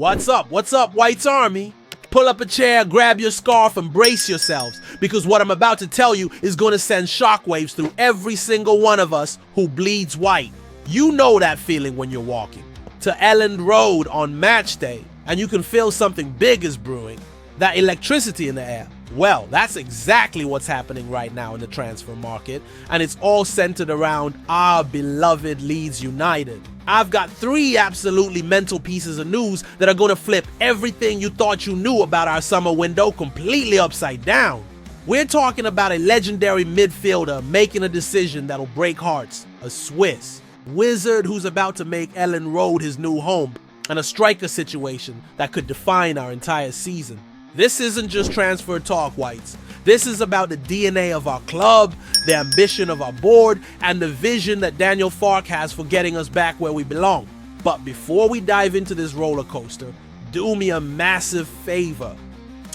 What's up? What's up, White's Army? Pull up a chair, grab your scarf, and brace yourselves, because what I'm about to tell you is going to send shockwaves through every single one of us who bleeds white. You know that feeling when you're walking to Elland Road on match day, and you can feel something big is brewing, that electricity in the air. Well, that's exactly what's happening right now in the transfer market, and it's all centered around our beloved Leeds United. I've got 3 absolutely mental pieces of news that are going to flip everything you thought you knew about our summer window completely upside down. We're talking about a legendary midfielder making a decision that'll break hearts, a Swiss wizard who's about to make Elland Road his new home, and a striker situation that could define our entire season. This isn't just transfer talk, Whites. This is about the DNA of our club, the ambition of our board, and the vision that Daniel Farke has for getting us back where we belong. But before we dive into this roller coaster, do me a massive favor.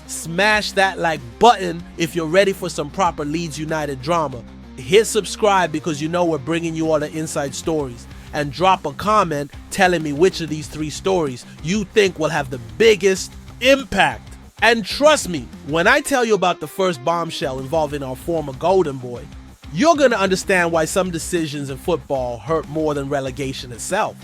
Smash that like button if you're ready for some proper Leeds United drama. Hit subscribe because you know we're bringing you all the inside stories. And drop a comment telling me which of these 3 stories you think will have the biggest impact. And trust me, when I tell you about the first bombshell involving our former golden boy, you're going to understand why some decisions in football hurt more than relegation itself.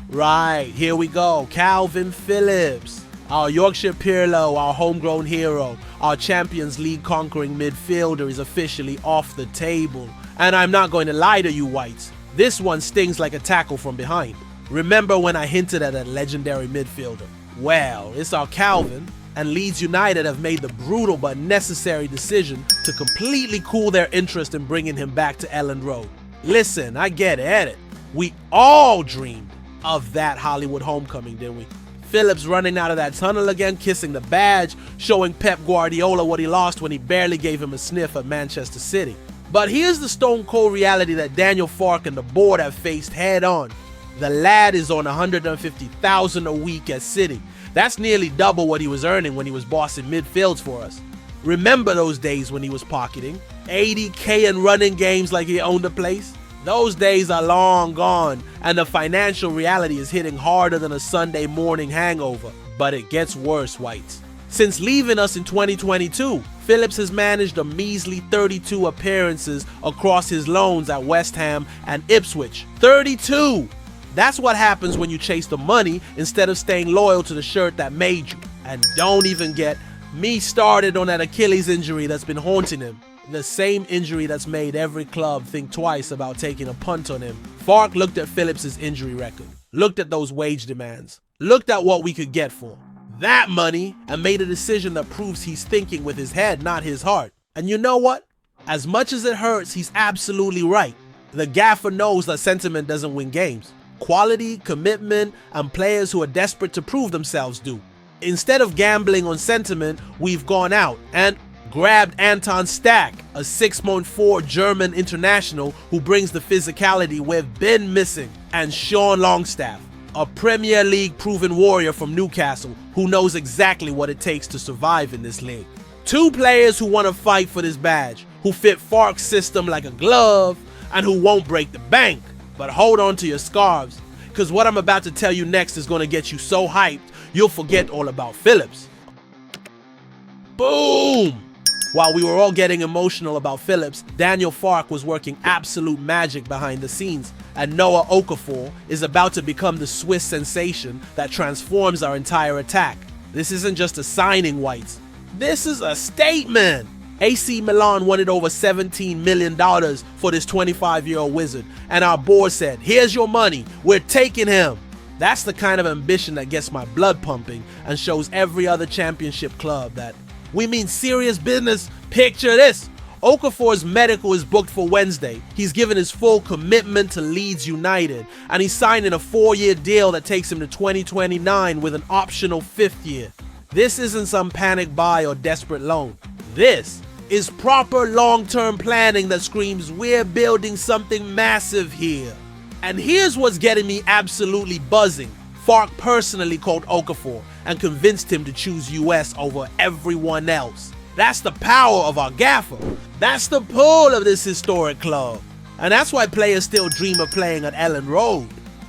Right, here we go. Calvin Phillips, our Yorkshire Pirlo, our homegrown hero, our Champions League conquering midfielder is officially off the table. And I'm not going to lie to you, Whites. This one stings like a tackle from behind. Remember when I hinted at a legendary midfielder? Well, it's our Calvin. And Leeds United have made the brutal but necessary decision to completely cool their interest in bringing him back to Elland Road. Listen, I get it. We all dreamed of that Hollywood homecoming, didn't we? Phillips running out of that tunnel again, kissing the badge, showing Pep Guardiola what he lost when he barely gave him a sniff at Manchester City. But here's the stone cold reality that Daniel Farke and the board have faced head on. The lad is on $150,000 a week at City. That's nearly double what he was earning when he was bossing midfields for us. Remember those days when he was pocketing $80K and running games like he owned the place? Those days are long gone, and the financial reality is hitting harder than a Sunday morning hangover. But it gets worse, Whites. Since leaving us in 2022, Phillips has managed a measly 32 appearances across his loans at West Ham and Ipswich. 32! That's what happens when you chase the money instead of staying loyal to the shirt that made you. And don't even get me started on that Achilles injury that's been haunting him. The same injury that's made every club think twice about taking a punt on him. Farke looked at Phillips' injury record, looked at those wage demands, looked at what we could get for that money, and made a decision that proves he's thinking with his head, not his heart. And you know what? As much as it hurts, he's absolutely right. The gaffer knows that sentiment doesn't win games. Quality, commitment, and players who are desperate to prove themselves do. Instead of gambling on sentiment, we've gone out and grabbed Anton Stach, a 6'4" German international who brings the physicality we've been missing, and Sean Longstaff, a Premier League proven warrior from Newcastle who knows exactly what it takes to survive in this league. 2 players who want to fight for this badge, who fit Farke's system like a glove, and who won't break the bank. But hold on to your scarves, because what I'm about to tell you next is going to get you so hyped, you'll forget all about Phillips. Boom! While we were all getting emotional about Phillips, Daniel Farke was working absolute magic behind the scenes, and Noah Okafor is about to become the Swiss sensation that transforms our entire attack. This isn't just a signing, Whites. This is a statement! AC Milan wanted over $17 million for this 25-year-old wizard, and our board said, here's your money, we're taking him. That's the kind of ambition that gets my blood pumping and shows every other championship club that we mean serious business. Picture this. Okafor's medical is booked for Wednesday. He's given his full commitment to Leeds United, and he's signing a 4-year deal that takes him to 2029 with an optional 5th year. This isn't some panic buy or desperate loan. This is proper long-term planning that screams we're building something massive here. And here's what's getting me absolutely buzzing. Farke personally called Okafor and convinced him to choose US over everyone else. That's the power of our gaffer. That's the pull of this historic club. And that's why players still dream of playing at Elland Road.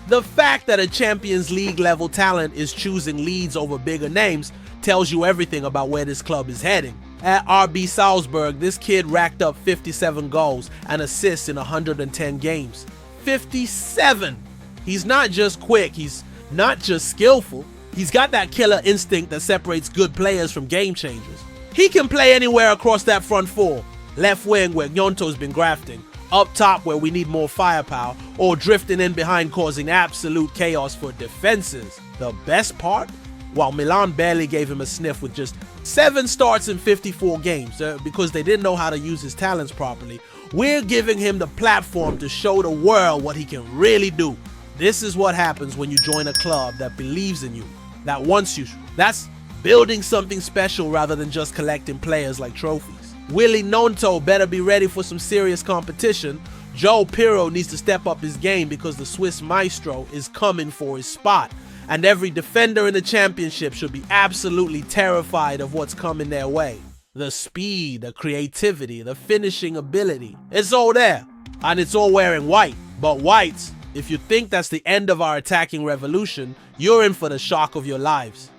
The fact that a Champions League level talent is choosing Leeds over bigger names tells you everything about where this club is heading. At RB Salzburg, this kid racked up 57 goals and assists in 110 games. 57! He's not just quick, he's not just skillful, he's got that killer instinct that separates good players from game changers. He can play anywhere across that front four. Left wing where Gnonto's been grafting, up top where we need more firepower, or drifting in behind causing absolute chaos for defenses. The best part? While Milan barely gave him a sniff with just 7 starts in 54 games because they didn't know how to use his talents properly, we're giving him the platform to show the world what he can really do. This is what happens when you join a club that believes in you, that wants you. That's building something special rather than just collecting players like trophies. Willy Gnonto better be ready for some serious competition. Joe Pirro needs to step up his game because the Swiss maestro is coming for his spot. And every defender in the championship should be absolutely terrified of what's coming their way. The speed, the creativity, the finishing ability, it's all there. And it's all wearing white. But whites, if you think that's the end of our attacking revolution, you're in for the shock of your lives.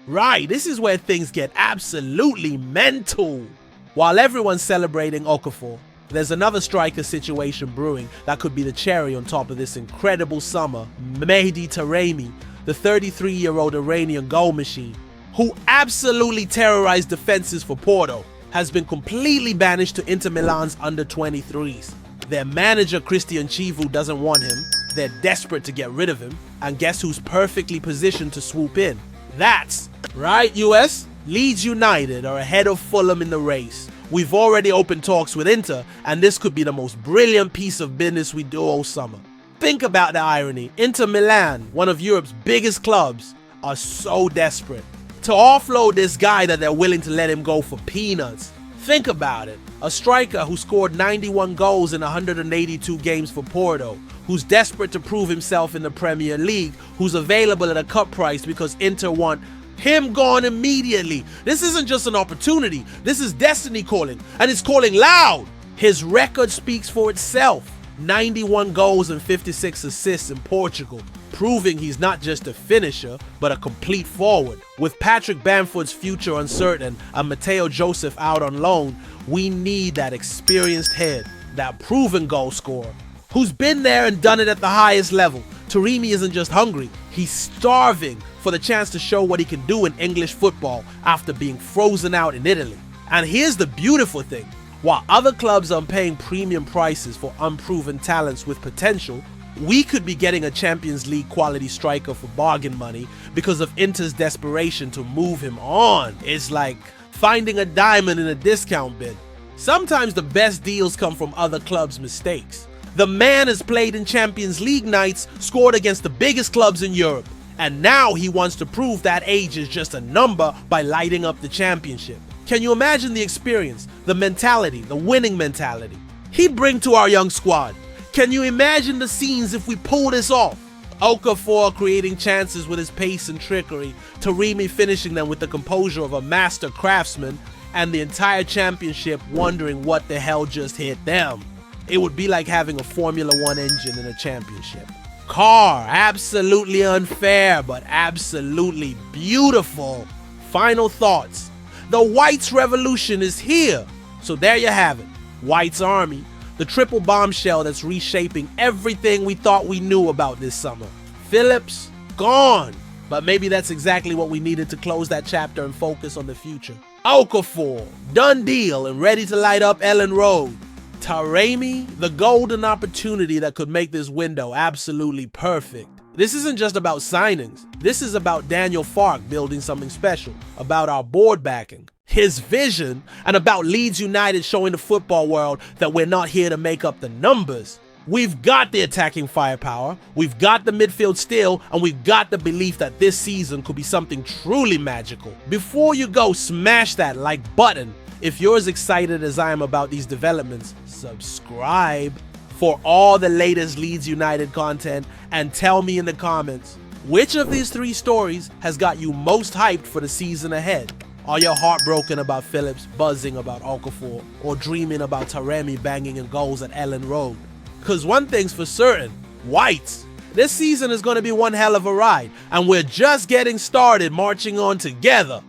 Right, this is where things get absolutely mental. While everyone's celebrating Okafor, there's another striker situation brewing that could be the cherry on top of this incredible summer. Mehdi Taremi, the 33-year-old Iranian goal machine, who absolutely terrorized defenses for Porto, has been completely banished to Inter Milan's under-23s. Their manager Christian Chivu doesn't want him, they're desperate to get rid of him, and guess who's perfectly positioned to swoop in? That's right, US? Leeds United are ahead of Fulham in the race. We've already opened talks with Inter, and this could be the most brilliant piece of business we do all summer. Think about the irony. Inter Milan, one of Europe's biggest clubs, are so desperate to offload this guy that they're willing to let him go for peanuts. Think about it. A striker who scored 91 goals in 182 games for Porto, who's desperate to prove himself in the Premier League, who's available at a cut price because Inter want him gone immediately. This isn't just an opportunity, this is destiny calling, and it's calling loud. His record speaks for itself. 91 goals and 56 assists in Portugal, proving he's not just a finisher, but a complete forward. With Patrick Bamford's future uncertain and Mateo Joseph out on loan, we need that experienced head, that proven goal scorer, who's been there and done it at the highest level. Taremi isn't just hungry, he's starving for the chance to show what he can do in English football after being frozen out in Italy. And here's the beautiful thing. While other clubs are paying premium prices for unproven talents with potential, we could be getting a Champions League quality striker for bargain money because of Inter's desperation to move him on. It's like finding a diamond in a discount bin. Sometimes the best deals come from other clubs' mistakes. The man has played in Champions League nights, scored against the biggest clubs in Europe, and now he wants to prove that age is just a number by lighting up the championship. Can you imagine the experience, the mentality, the winning mentality he'd bring to our young squad? Can you imagine the scenes if we pull this off? Okafor creating chances with his pace and trickery, Taremi finishing them with the composure of a master craftsman, and the entire championship wondering what the hell just hit them. It would be like having a Formula 1 engine in a championship. Car, absolutely unfair, but absolutely beautiful. Final thoughts. The Whites Revolution is here. So there you have it. White's Army, the triple bombshell that's reshaping everything we thought we knew about this summer. Phillips, gone. But maybe that's exactly what we needed to close that chapter and focus on the future. Okafor, done deal and ready to light up Elland Road. Taremi, the golden opportunity that could make this window absolutely perfect. This isn't just about signings. This is about Daniel Farke building something special, about our board backing, his vision, and about Leeds United showing the football world that we're not here to make up the numbers. We've got the attacking firepower, we've got the midfield still, and we've got the belief that this season could be something truly magical. Before you go, smash that like button. If you're as excited as I am about these developments, subscribe for all the latest Leeds United content, and tell me in the comments, which of these 3 stories has got you most hyped for the season ahead? Are you heartbroken about Phillips, buzzing about Okafor, or dreaming about Taremi banging in goals at Elland Road? Because one thing's for certain, Whites This season is going to be one hell of a ride, and we're just getting started marching on together.